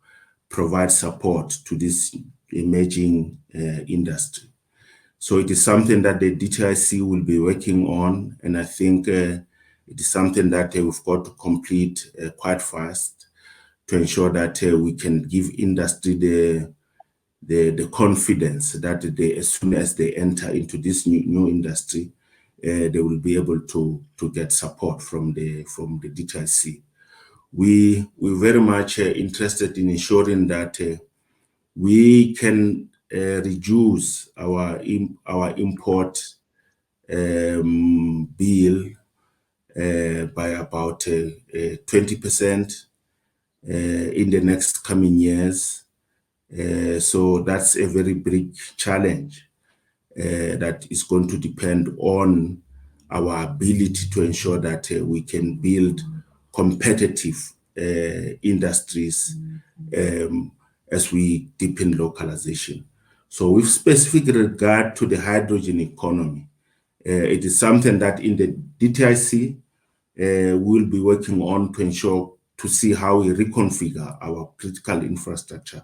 Speaker 2: provide support to this emerging industry. So it is something that the DTIC will be working on, and I think it is something that we've got to complete quite fast to ensure that we can give industry the confidence that as soon as they enter into this new industry, they will be able to get support from the DTIC. We're very much interested in ensuring that we can reduce our import bill by about 20% in the next coming years. So that's a very big challenge that is going to depend on our ability to ensure that we can build competitive industries as we deepen localization. So with specific regard to the hydrogen economy, it is something that in the DTIC we'll be working on to see how we reconfigure our critical infrastructure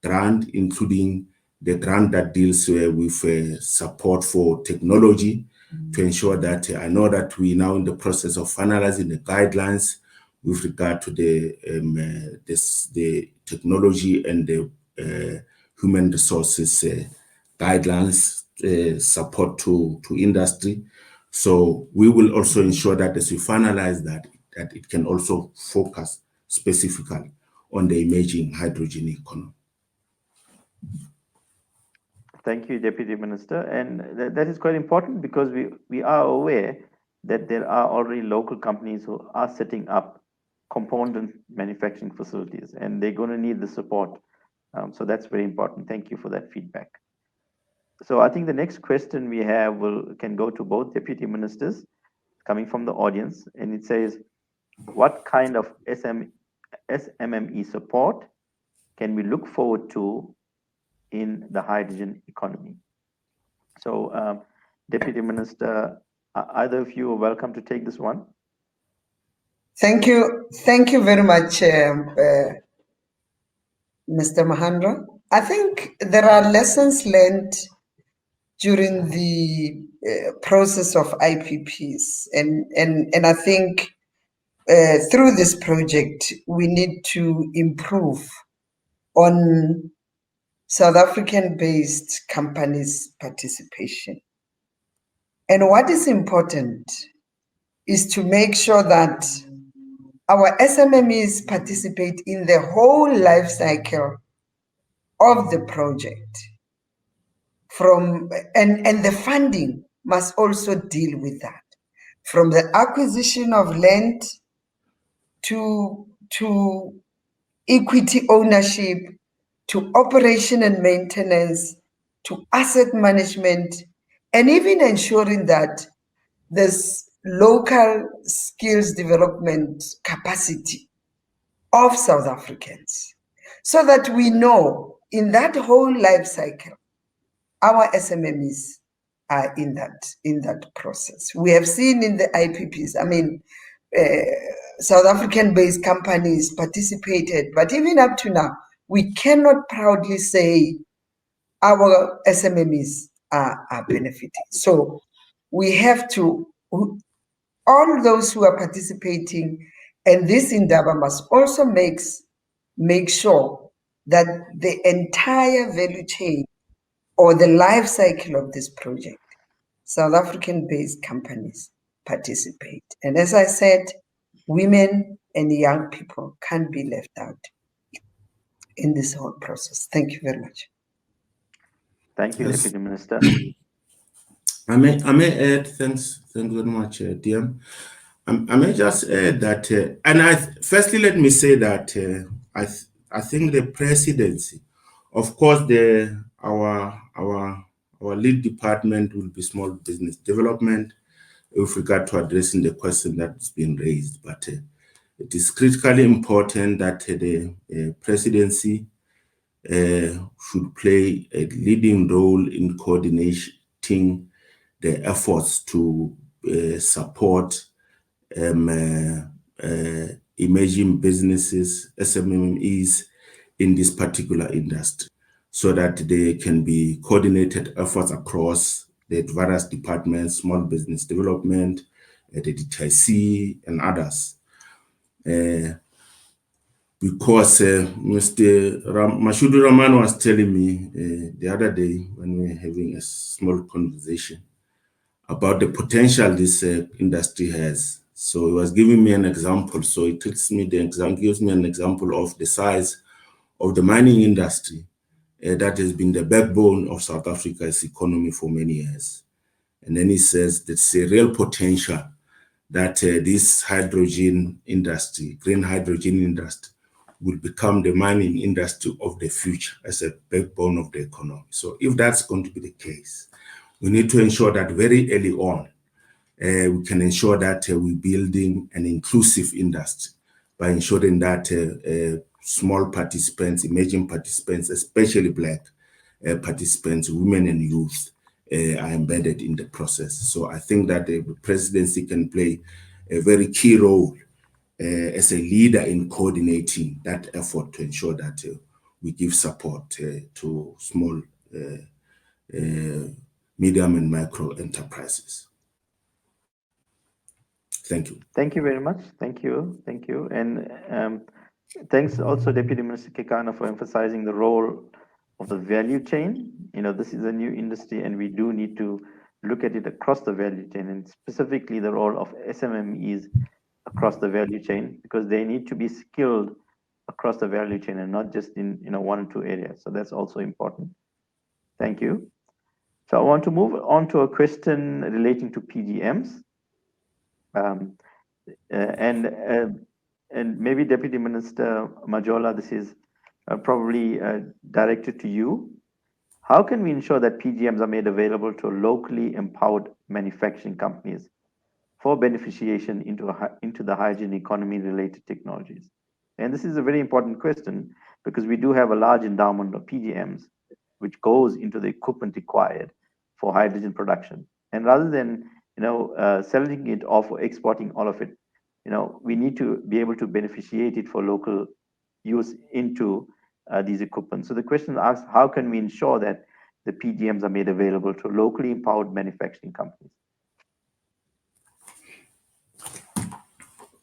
Speaker 2: grant, including the grant that deals with support for technology, to ensure that I know that we're now in the process of finalizing the guidelines with regard to the technology and the human resources guidelines support to industry. So we will also ensure that as we finalize that it can also focus specifically on the emerging hydrogen economy.
Speaker 1: Thank you, Deputy Minister. And that is quite important because we are aware that there are already local companies who are setting up component manufacturing facilities, and they're going to need the support. So that's very important. Thank you for that feedback. So I think the next question we have can go to both Deputy Ministers coming from the audience, and it says, what kind of SMME support can we look forward to in the hydrogen economy? So, Deputy Minister, either of you are welcome to take this one.
Speaker 3: Thank you very much, Mr. Mahandra. I think there are lessons learned during the process of IPPs, and I think through this project we need to improve on South African-based companies' participation. And what is important is to make sure that our SMMEs participate in the whole life cycle of the project. And the funding must also deal with that. From the acquisition of land to equity ownership, to operation and maintenance, to asset management, and even ensuring that there's local skills development capacity of South Africans, so that we know in that whole life cycle, our SMMEs are in that process. We have seen in the IPPs, I mean, South African-based companies participated, but even up to now, we cannot proudly say our SMMEs are benefiting. So we have to, all those who are participating, and this endeavor must also make sure that the entire value chain or the life cycle of this project, South African-based companies participate. And as I said, women and young people can't be left out in this whole process. Thank you very much.
Speaker 1: Thank you, Deputy Minister.
Speaker 2: I may add, thanks very much, DM. I may just add that, firstly, let me say that I think the presidency, of course, our lead department will be small business development with regard to addressing the question that's been raised. But it is critically important that the presidency should play a leading role in coordinating the efforts to support emerging businesses, SMMEs in this particular industry, so that they can be coordinated efforts across the various departments, small business development, the DTIC, and others. Because Mr. Mashudu Raman was telling me the other day when we were having a small conversation about the potential this industry has. So he was giving me an example. So he gives me an example of the size of the mining industry that has been the backbone of South Africa's economy for many years. And then he says there's a real potential that this hydrogen industry, green hydrogen industry, will become the mining industry of the future as a backbone of the economy. So if that's going to be the case, we need to ensure that very early on, we can ensure that we're building an inclusive industry by ensuring that small participants, emerging participants, especially Black participants, women and youth, are embedded in the process. So I think that the presidency can play a very key role as a leader in coordinating that effort to ensure that we give support to small, medium and micro enterprises. Thank you.
Speaker 1: Thank you very much. Thank you. Thank you. And thanks also, Deputy Minister Kekana, for emphasizing the role of the value chain. This is a new industry, and we do need to look at it across the value chain, and specifically the role of SMMEs across the value chain, because they need to be skilled across the value chain and not just in one or two areas. So that's also important. Thank you. So I want to move on to a question relating to PGMs. And maybe Deputy Minister Majola, this is probably directed to you. How can we ensure that PGMs are made available to locally empowered manufacturing companies for beneficiation into the hydrogen economy related technologies? And this is a very important question because we do have a large endowment of PGMs, which goes into the equipment required for hydrogen production. And rather than selling it off or exporting all of it, we need to be able to beneficiate it for local use into these equipment. So the question asks, how can we ensure that the PGMs are made available to locally empowered manufacturing companies?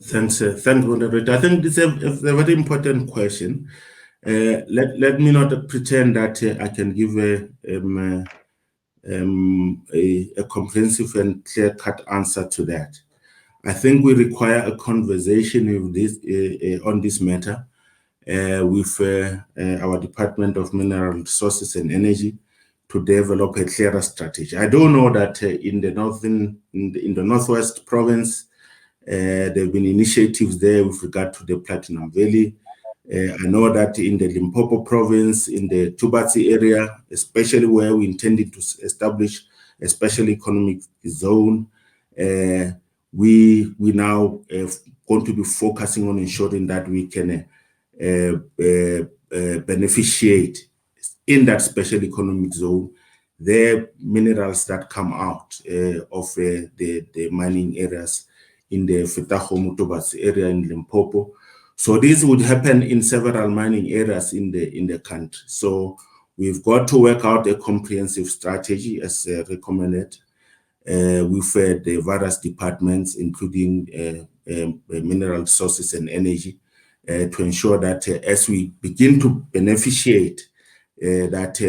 Speaker 2: Thanks, Moderator. I think this is a very important question. Let me not pretend that I can give a comprehensive and clear-cut answer to that. I think we require a conversation with this on this matter with our Department of Mineral Resources and Energy to develop a clearer strategy. I don't know that in the Northwest Province, there have been initiatives there with regard to the Platinum Valley. I know that in the Limpopo Province, in the Tubatsi area, especially where we intended to establish a special economic zone, we now going to be focusing on ensuring that we can beneficiate in that special economic zone the minerals that come out of the mining areas in the Fetahomo Tubatsi area in Limpopo. So this would happen in several mining areas in the country. So we've got to work out a comprehensive strategy as recommended with the various departments, including mineral resources and energy, to ensure that as we begin to beneficiate, that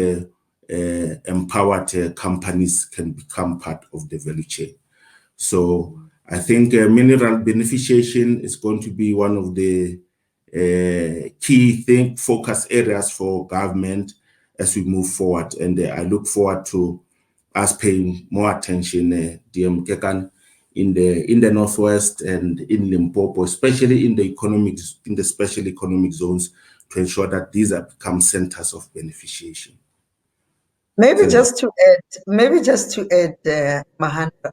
Speaker 2: empowered companies can become part of the value chain. So I think mineral beneficiation is going to be one of the key focus areas for government as we move forward. And I look forward to us paying more attention, DM Kekana, in the Northwest and in Limpopo, especially in the special economic zones, to ensure that these become centers of beneficiation.
Speaker 3: Maybe just to add, Mahandra.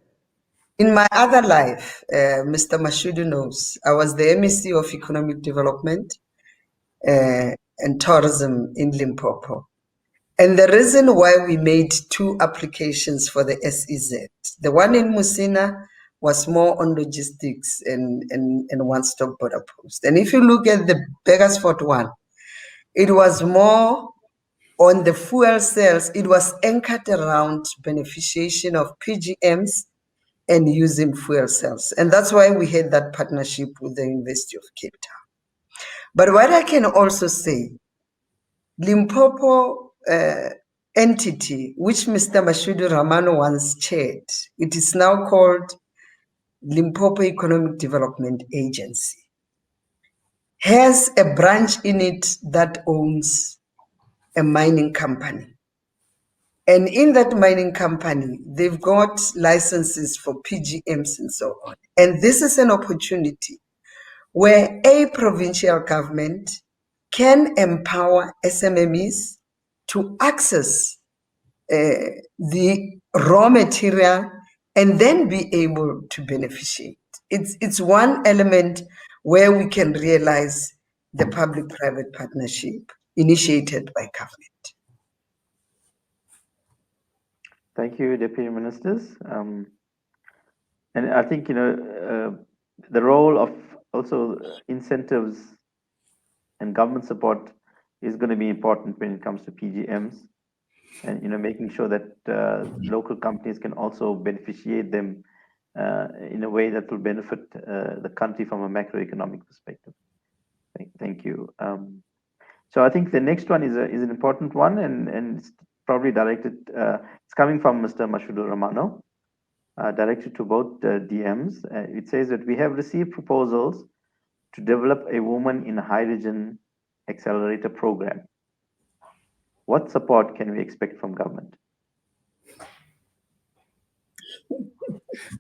Speaker 3: In my other life, Mr. Mashudu knows, I was the MEC of Economic Development and Tourism in Limpopo. And the reason why we made 2 applications for the SEZ, the one in Musina was more on logistics and one-stop border post. And if you look at the Beggarsford one, it was more on the fuel cells. It was anchored around beneficiation of PGMs and using fuel cells. And that's why we had that partnership with the University of Cape Town. But what I can also say, Limpopo entity, which Mr. Mashudu Ramano once chaired, it is now called Limpopo Economic Development Agency, has a branch in it that owns a mining company. And in that mining company, they've got licenses for PGMs and so on. And this is an opportunity where a provincial government can empower SMMEs to access the raw material and then be able to beneficiate. It's one element where we can realize the public-private partnership initiated by government.
Speaker 1: Thank you, Deputy Ministers. And I think, the role of also incentives and government support is going to be important when it comes to PGMs, and making sure that local companies can also beneficiate them in a way that will benefit the country from a macroeconomic perspective. Thank you. So I think the next one is an important one, and it's probably directed. It's coming from Mr. Mashudu Romano, directed to both DMs. It says that we have received proposals to develop a woman in hydrogen accelerator program. What support can we expect from government?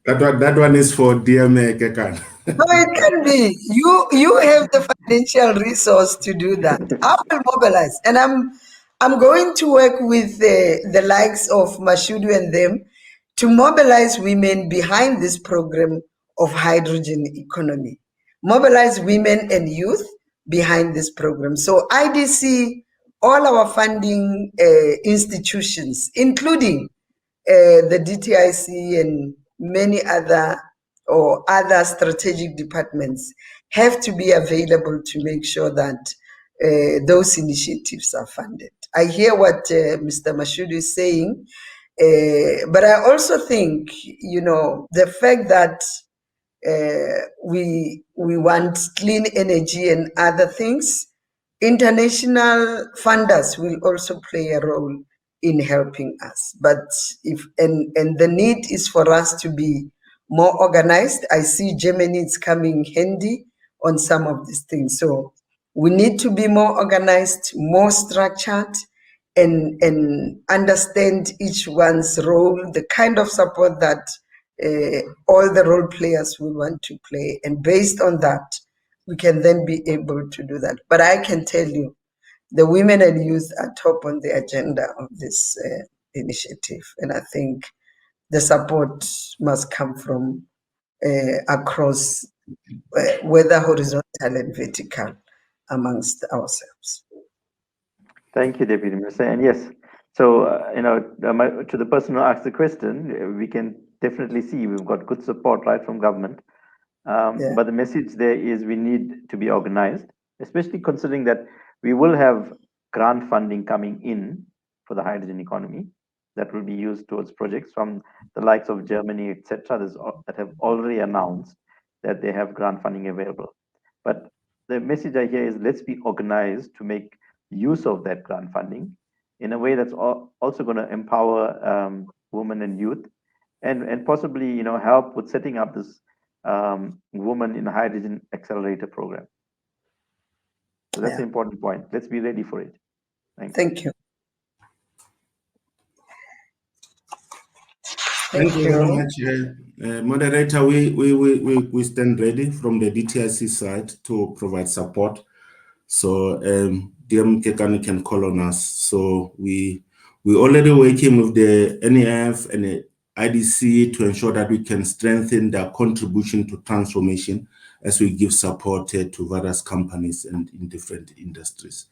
Speaker 2: That one is for DM Kekana.
Speaker 3: No, it can be. You have the financial resource to do that. I will mobilize, and I'm going to work with the likes of Mashudu and them to mobilize women behind this program of hydrogen economy. Mobilize women and youth behind this program. So IDC, all our funding institutions, including the DTIC and many other strategic departments, have to be available to make sure that those initiatives are funded. I hear what Mr. Mashudu is saying, but I also think, the fact that we want clean energy and other things, international funders will also play a role in helping us. But and the need is for us to be more organized. I see Germany is coming handy on some of these things. So we need to be more organized, more structured, and understand each one's role, the kind of support that all the role players will want to play. And based on that, we can then be able to do that. But I can tell you, the women and youth are top on the agenda of this initiative. And I think the support must come from across, whether horizontal and vertical, amongst ourselves.
Speaker 1: Thank you, Deputy Minister. And yes, so to the person who asked the question, we can definitely see we've got good support right from government. But the message there is we need to be organized, especially considering that we will have grant funding coming in for the hydrogen economy that will be used towards projects from the likes of Germany, etc., that have already announced that they have grant funding available. But the message I hear is let's be organized to make use of that grant funding in a way that's also going to empower women and youth, and possibly help with setting up this woman in a hydrogen accelerator program. So that's an important point. Let's be ready for it.
Speaker 3: Thank you.
Speaker 2: Thank you very much, moderator. We stand ready from the DTIC side to provide support. So DM Kekana can call on us. So we already working with the NEF and the IDC to ensure that we can strengthen their contribution to transformation as we give support to various companies and in different industries.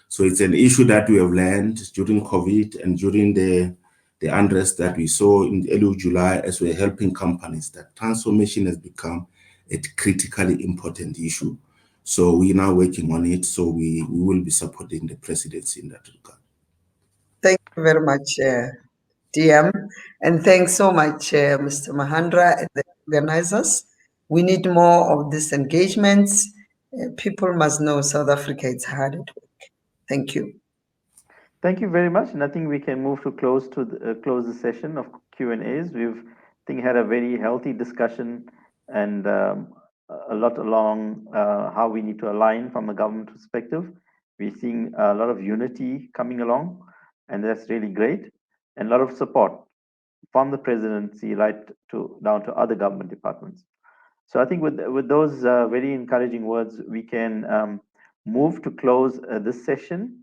Speaker 2: So it's an issue that we have learned during COVID and during the unrest that we saw in early July as we're helping companies, that transformation has become a critically important issue. So we're now working on it. So we will be supporting the presidency in that regard.
Speaker 3: Thank you very much, DM. And thanks so much, Mr. Mahandra and the organizers. We need more of these engagements. People must know South Africa is hard at work. Thank you.
Speaker 1: Thank you very much. And I think we can move to close the session of Q&As. We've, I think, had a very healthy discussion and a lot along how we need to align from a government perspective. We're seeing a lot of unity coming along, and that's really great, and a lot of support from the presidency right down to other government departments. So I think with those very encouraging words, we can move to close this session.